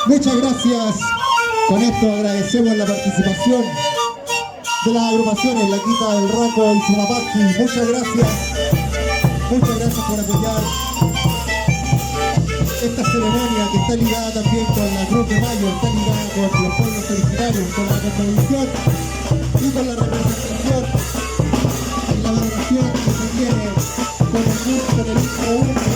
Muchas gracias. Con esto agradecemos la participación de las agrupaciones La Quita del Raco y Sumapaqui. Muchas gracias. Muchas gracias por apoyar esta ceremonia que está ligada también con la Cruz de Mayo, está ligada con los pueblos originarios, con la cosmovisión y con la representación y la valoración que se tiene con el himno único